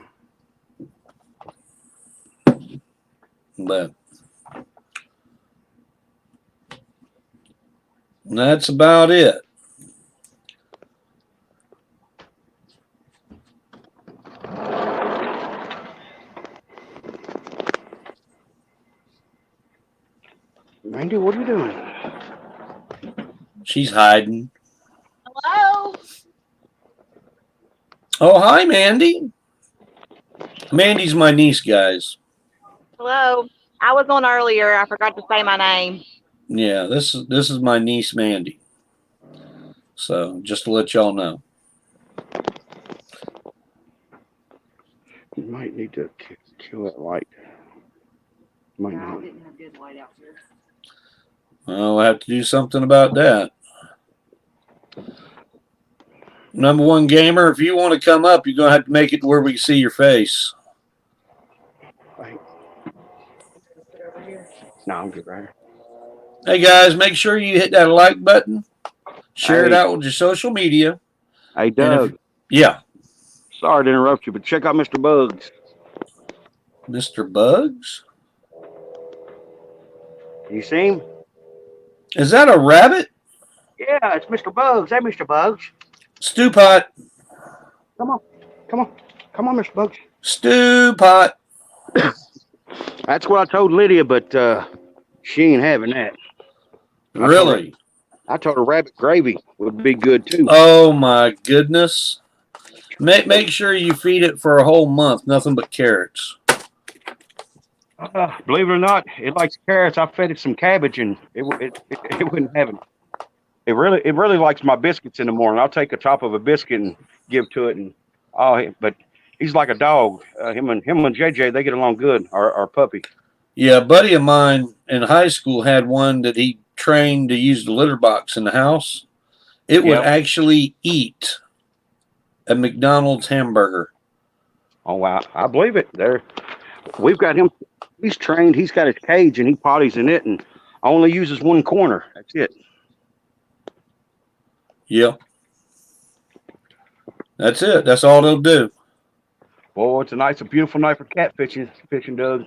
But that's about it. Randy, what are you doing? She's hiding. Hello. Oh, hi, Mandy. Mandy's my niece, guys. Hello. I was on earlier. I forgot to say my name. Yeah, this is my niece, Mandy. So just to let y'all know. You might need to kill that light. Might I not. didn't have good light out here. Well, we'll have to do something about that. Number one gamer, if you want to come up, you're going to have to make it where we can see your face. No, I'm good right here. Hey, guys, make sure you hit that like button. Share it Hey. out with your social media. Hey, And Doug. Yeah. Sorry to interrupt you, but check out Mr. Bugs. Mr. Bugs? You see him? Is that a rabbit? Yeah, it's Mr. Bugs. Hey, Mr. Bugs. Stew pot. Come on, Mr. Bugs. Stew pot. That's what I told Lydia, but she ain't having that. Really? I told her rabbit gravy would be good too. Oh, my goodness. Make sure you feed it for a whole month. Nothing but carrots. Believe it or not, it likes carrots. I fed it some cabbage and it wouldn't have it. it really likes my biscuits in the morning. I'll take a top of a biscuit and give to it, and but he's like a dog. Him and JJ, they get along good. Our puppy. Yeah, a buddy of mine in high school had one that he trained to use the litter box in the house. It would Yep. actually eat a McDonald's hamburger. Oh wow, I believe it. We've got him. He's trained. He's got his cage, and he potties in it, and only uses one corner. That's it. Yep. That's it. That's all they'll do. Well, it's a beautiful night for catfishing, Doug.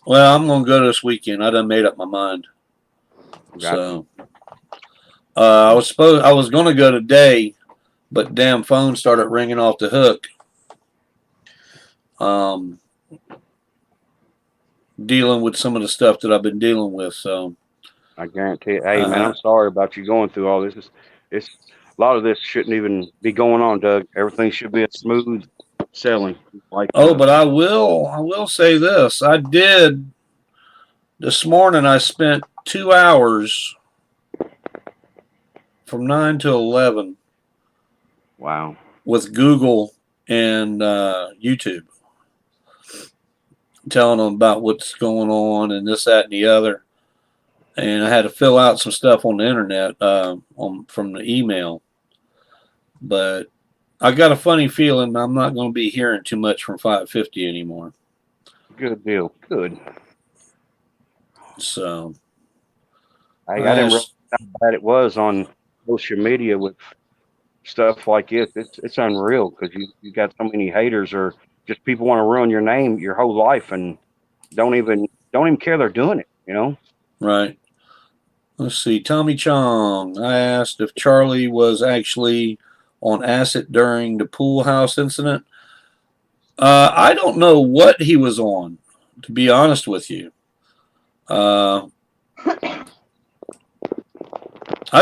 Well, I'm gonna go this weekend. I done made up my mind. Got So I was gonna go today, but damn phone started ringing off the hook. Dealing with some of the stuff that I've been dealing with. So I guarantee it. Hey, man, I'm sorry about you going through all this. It's a lot of this shouldn't even be going on, Doug. Everything should be a smooth sailing. Like but I will say this. I did this morning. I spent 2 hours from 9 to 11 wow. with Google and YouTube, telling them about what's going on and this, that, and the other. And I had to fill out some stuff on the internet from the email. But I got a funny feeling I'm not going to be hearing too much from 550 anymore. Good deal. Good. So I didn't realize how bad it was on social media with stuff like this. It's unreal because you got so many haters or just people want to ruin your name your whole life and don't even care they're doing it, you know? Right. Let's see. Tommy Chong. I asked if Charlie was actually on acid during the pool house incident. I don't know what he was on, to be honest with you. I've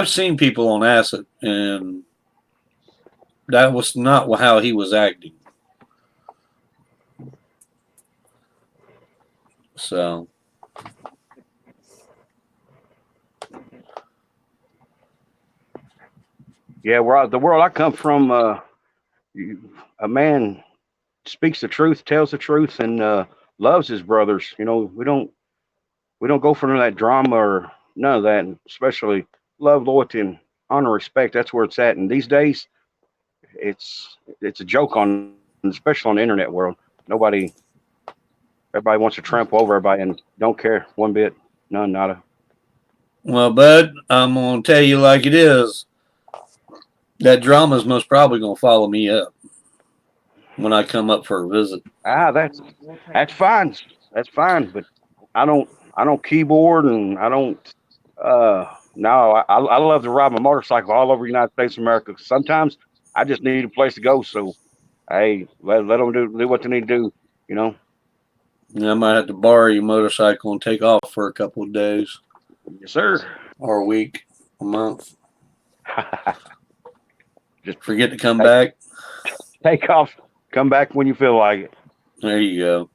seen people on acid, and that was not how he was acting. So, yeah, the world I come from, a man speaks the truth, tells the truth, and loves his brothers. You know, we don't go for none of that drama or none of that, and especially love, loyalty, and honor, respect. That's where it's at. And these days, it's a joke especially on the internet world. Everybody wants to trample over everybody and don't care one bit, none, nada. well, bud, I'm going to tell you like it is. That drama is most probably going to follow me up when I come up for a visit. That's fine. That's fine. But I don't keyboard and I don't. No, I love to ride my motorcycle all over the United States of America. Sometimes I just need a place to go. So, hey, let them do what they need to do. You know. Yeah, I might have to borrow your motorcycle and take off for a couple of days. Yes, sir. Or a week, a month. Just forget to come back. Take off. Come back when you feel like it. There you go.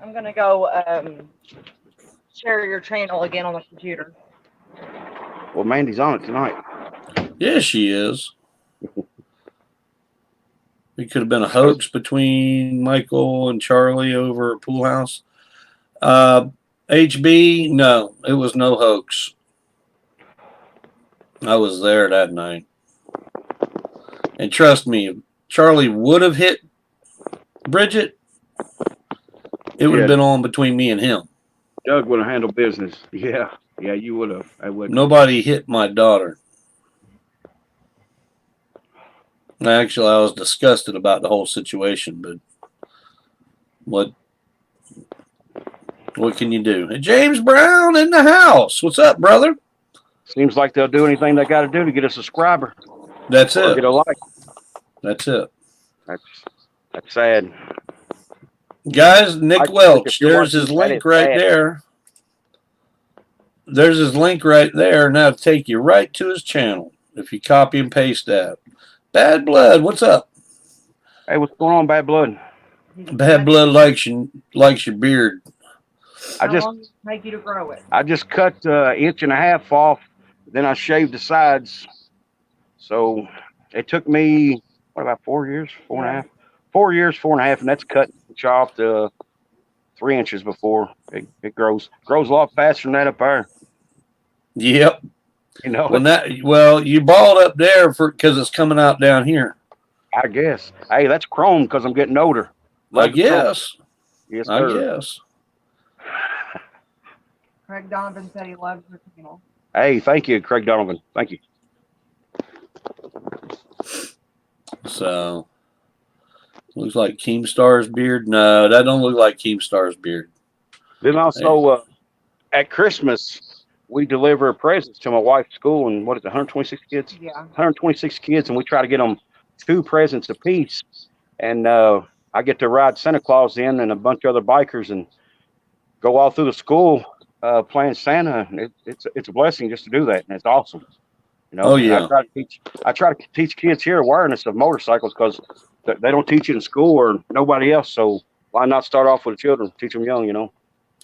I'm gonna go share your channel again on the computer. Well, Mandy's on it tonight. Yeah, she is. It could have been a hoax between Michael and Charlie over a pool house. HB, no, it was no hoax. I was there that night. And trust me, if Charlie would have hit Bridget, it would have been on between me and him. Doug would have handled business. Yeah, you would have. I would. Nobody hit my daughter. Actually, I was disgusted about the whole situation, but what can you do? Hey, James Brown in the house. What's up, brother? Seems like they'll do anything they got to do to get a subscriber. That's it. Get a like. That's it. That's sad. Guys, Nick Welsh, there's his link right there. There's his link right there. Now take you right to his channel if you copy and paste that. Bad Blood, what's up? Hey, what's going on, Bad Blood? Bad Blood likes your beard. How long does it take you to grow it? I just cut 1.5 inches off Then I shaved the sides. So it took me, what, about 4 years, 4.5? 4 years, 4.5, and that's cut and chopped 3 inches before it grows a lot faster than that up there. Yep. You know, Well, you balled up there because it's coming out down here. I guess. Hey, that's chrome because I'm getting older. I Love the chrome. guess. Yes, I sir. guess. Craig Donovan said he loves your channel. Hey, thank you, Craig Donovan. Thank you. So looks like Keemstar's beard. No, that don't look like Keemstar's beard. Then also at Christmas, we deliver presents to my wife's school, and what is it, 126 kids? Yeah. 126 kids, and we try to get them 2 presents apiece. And I get to ride Santa Claus in and a bunch of other bikers and go all through the school playing Santa. It's a blessing just to do that, and it's awesome. You know, Oh, yeah. I try to teach kids here awareness of motorcycles because they don't teach it in school or nobody else. So why not start off with the children, teach them young? You know.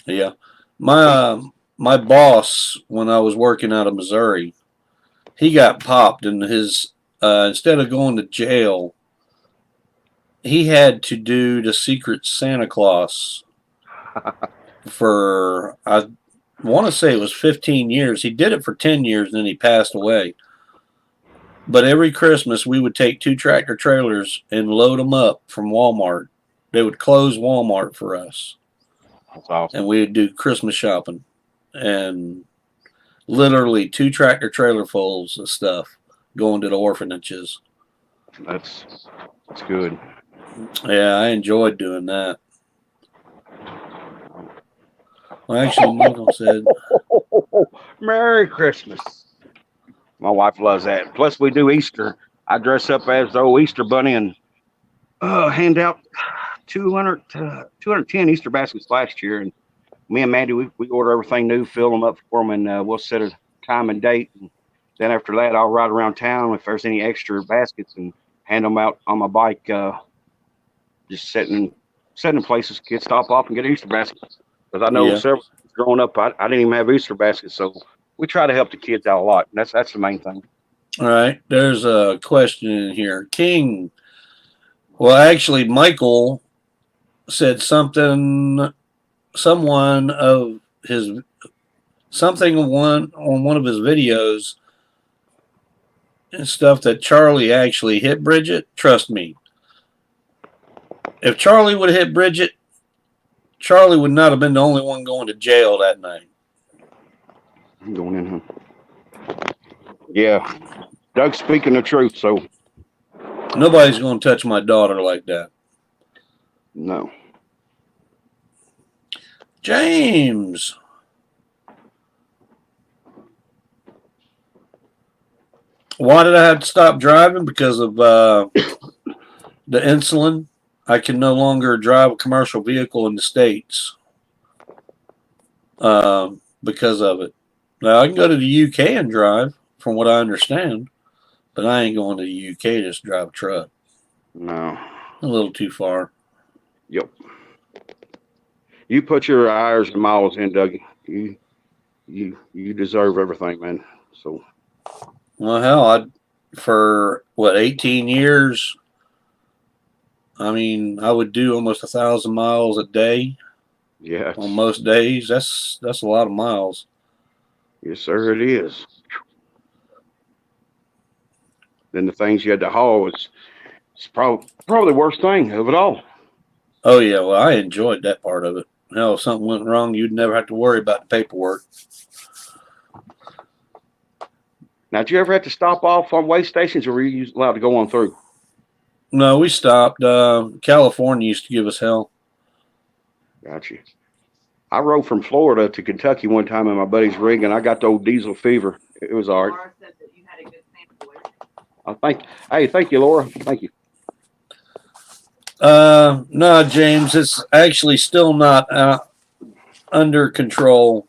Yeah. My boss, when I was working out of Missouri, he got popped, and his instead of going to jail, he had to do the Secret Santa Claus for, I want to say it was 15 years. He did it for 10 years, and then he passed away. But every Christmas, we would take 2 tractor trailers and load them up from Walmart. They would close Walmart for us. That's awesome. And we would do Christmas shopping. And literally 2 tractor trailer fulls of stuff going to the orphanages. That's good. Yeah, I enjoyed doing that. Well, actually, Malcolm said, Merry Christmas. My wife loves that. Plus, we do Easter. I dress up as the old Easter bunny and hand out 210 Easter baskets last year. And me and Mandy, we order everything new, fill them up for them, and we'll set a time and date. And then after that, I'll ride around town if there's any extra baskets and hand them out on my bike, just sitting in places kids stop off and get Easter baskets. Because I know several growing up, I didn't even have Easter baskets, so we try to help the kids out a lot. And that's the main thing. all right, there's a question in here. King, well, actually, Michael said someone of his, on one of his videos and stuff that Charlie actually hit Bridget. Trust me, if Charlie would have hit Bridget, Charlie would not have been the only one going to jail that night. I'm going in here. Yeah, Doug's speaking the truth, so Nobody's going to touch my daughter like that. no. James. Why did I have to stop driving? Because of the insulin. I can no longer drive a commercial vehicle in the States because of it. Now, I can go to the UK and drive, from what I understand, but I ain't going to the UK to just drive a truck. No. A little too far. Yep. You put your hours and miles in, Dougie. You deserve everything, man. So. Well, hell, for 18 years, I mean, I would do almost 1,000 miles a day. Yeah. On most days. That's a lot of miles. Yes, sir, it is. Then the things you had to haul is probably the worst thing of it all. Oh, yeah. Well, I enjoyed that part of it. Hell, if something went wrong, you'd never have to worry about the paperwork. Now, did you ever have to stop off on weigh stations, or were you allowed to go on through? No, we stopped. California used to give us hell. Gotcha. I rode from Florida to Kentucky one time in my buddy's rig, and I got the old diesel fever. It was all right. Laura said that you had a good Thank you, Laura. Thank you. No, James, it's actually still not under control.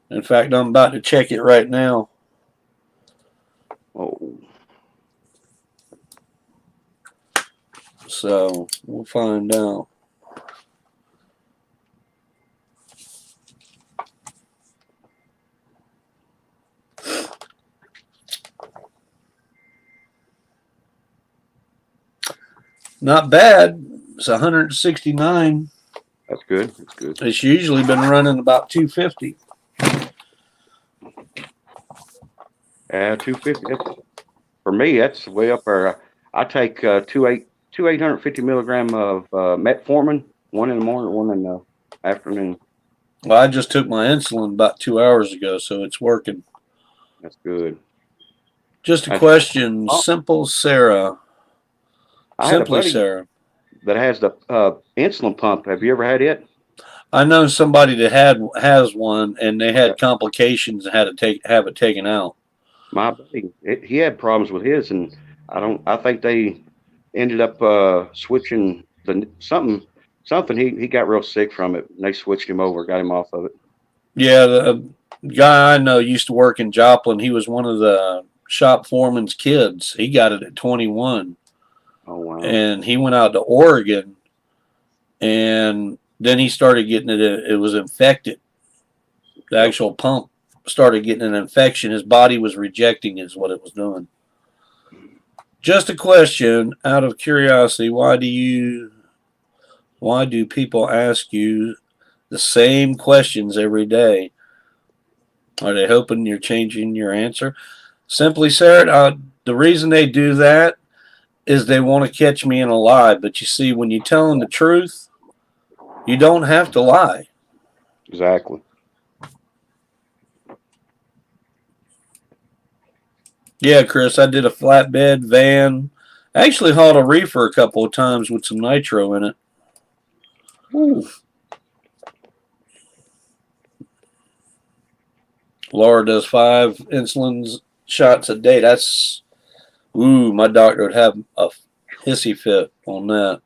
In fact, I'm about to check it right now. Oh. So we'll find out. Not bad. It's 169. That's good. That's good. It's usually been running about 250. 250. For me, that's way up there. I take two 850 milligram of metformin, one in the morning, one in the afternoon. Well, I just took my insulin about 2 hours ago, so it's working. That's good. Just a That's- question. Oh. Simple Sarah. I had a Simply buddy Sarah. that has the insulin pump. Have you ever had it? I know somebody that has one, and they had complications and had to have it taken out. My buddy, he had problems with his, and I think they ended up switching something. He got real sick from it, and they switched him over, got him off of it. Yeah, the guy I know used to work in Joplin. He was one of the shop foreman's kids. He got it at 21. Oh wow! And he went out to Oregon, and then he started getting it. It was infected. The actual pump started getting an infection. His body was rejecting is what it was doing. Just a question out of curiosity, why do people ask you the same questions every day? Are they hoping you're changing your answer? Simply, Sarah, the reason they do that is they want to catch me in a lie. But you see, when you tell them the truth, you don't have to lie. Exactly. Yeah, Chris, I did a flatbed van. I actually hauled a reefer a couple of times with some nitro in it. Ooh. Laura does 5 insulin shots a day. That's, my doctor would have a hissy fit on that.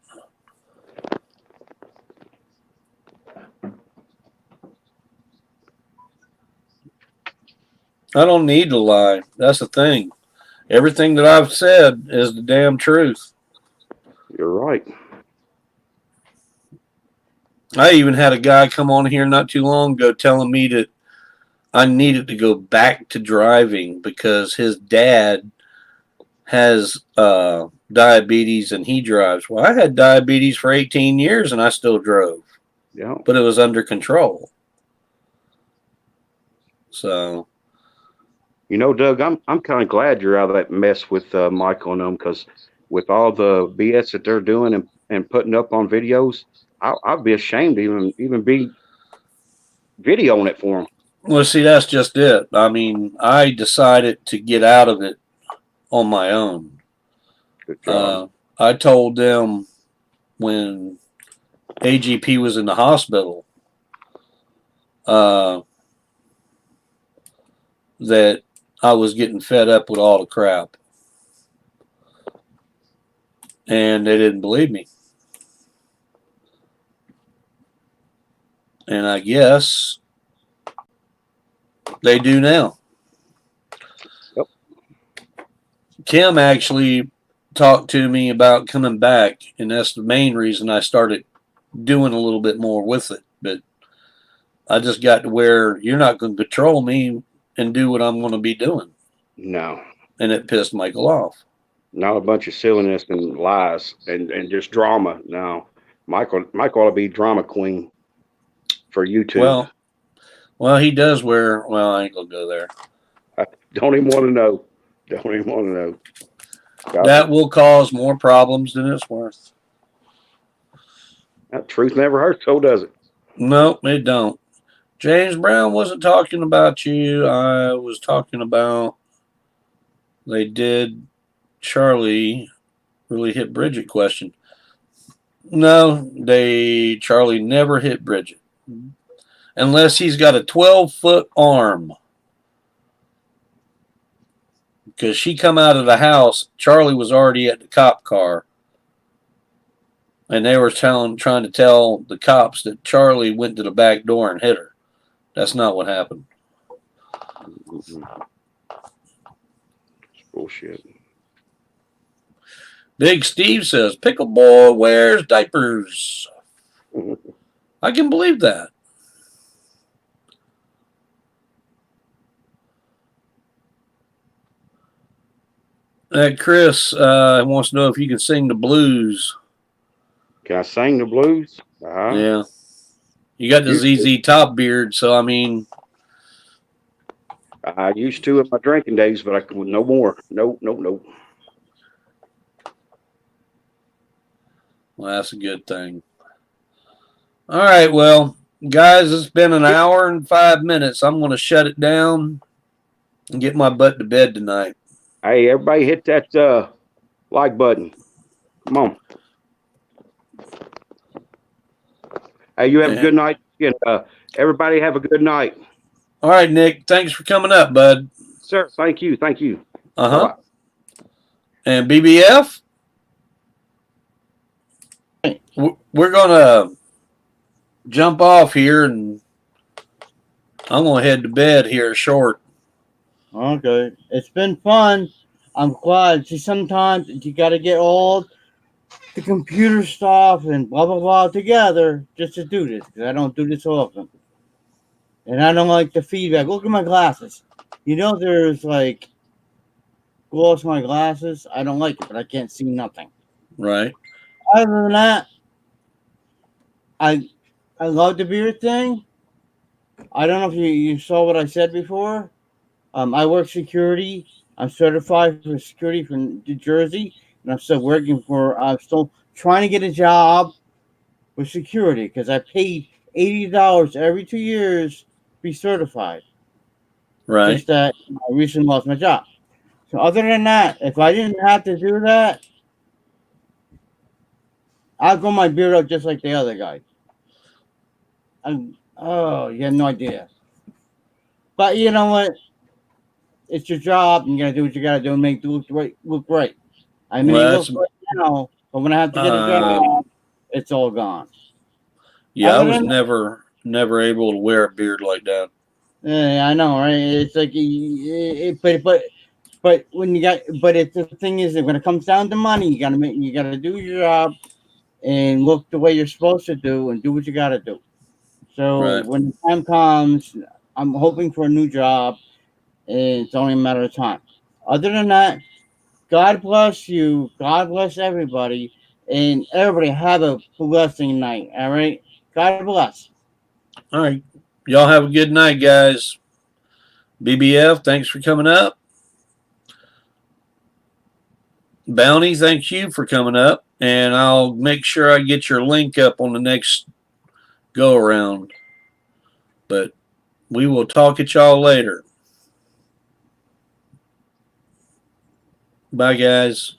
I don't need to lie. That's the thing. Everything that I've said is the damn truth. You're right. I even had a guy come on here not too long ago telling me that I needed to go back to driving because his dad has diabetes and he drives. Well, I had diabetes for 18 years and I still drove. Yeah. But it was under control. So, You know, Doug, I'm kind of glad you're out of that mess with Michael and them, because with all the BS that they're doing and putting up on videos, I'd be ashamed to even be videoing it for them. well, see, that's just it. I mean, I decided to get out of it on my own. Good job. I told them when AGP was in the hospital that I was getting fed up with all the crap. And they didn't believe me. And I guess they do now. Yep. Kim actually talked to me about coming back, and that's the main reason I started doing a little bit more with it. But I just got to where you're not going to control me and do what I'm going to be doing. No. And it pissed Michael off. Not a bunch of silliness and lies and just drama. No. Michael ought to be drama queen for YouTube. Well, he does wear. Well, I ain't gonna go there. I don't even want to know. Don't even want to know. That will cause more problems than it's worth. That truth never hurts, so does it? Nope, it don't. James Brown wasn't talking about you. I was talking about they did Charlie really hit Bridget question. No, Charlie never hit Bridget. Unless he's got a 12-foot arm. Because she come out of the house, Charlie was already at the cop car. And they were trying to tell the cops that Charlie went to the back door and hit her. That's not what happened. It's bullshit. Big Steve says, Pickle Boy wears diapers. I can believe that. Chris wants to know if you can sing the blues. Can I sing the blues? Yeah. You got the Used to. ZZ Top beard, so I mean, I used to in my drinking days, but I could no more. No, no, no. well, that's a good thing. All right, well, guys, it's been an hour and 5 minutes. I'm going to shut it down and get my butt to bed tonight. Hey, everybody hit that like button. Come on. Hey, you have a good night. And, everybody have a good night. All right, Nick, thanks for coming up, bud. Sir, thank you. Thank you. Uh-huh. Bye-bye. And BBF, we're going to jump off here, and I'm going to head to bed here short. Okay. It's been fun. I'm glad. See, sometimes you got to get all the computer stuff and blah, blah, blah together just to do this, because I don't do this often. And I don't like the feedback. Look at my glasses. You know, there's like gloss in my glasses. I don't like it, but I can't see nothing. Right. Other than that, I love the beer thing. I don't know if you saw what I said before. I work security. I'm certified for security from New Jersey, and I'm still working for. I'm still trying to get a job with security because I paid $80 every 2 years to be certified. Right. Just that I recently lost my job. So other than that, if I didn't have to do that, I'd grow my beard up just like the other guy. Oh, you have no idea. But you know what? It's your job, and you gotta do what you gotta do and make it look right. I may Well, look that's, right now, but when I have to get a job, it's all gone. yeah, I Other was than never able to wear a beard like that. yeah, I know, right? It's like, but when you got, but it's the thing is that when it comes down to money, you gotta do your job and look the way you're supposed to do and do what you gotta do. So Right. when the time comes, I'm hoping for a new job, and it's only a matter of time. Other than that, God bless you. God bless everybody. And everybody have a blessing night. All right. God bless. All right. Y'all have a good night, guys. BBF, thanks for coming up. Bounty, thank you for coming up. And I'll make sure I get your link up on the next go around. But we will talk at y'all later. Bye, guys.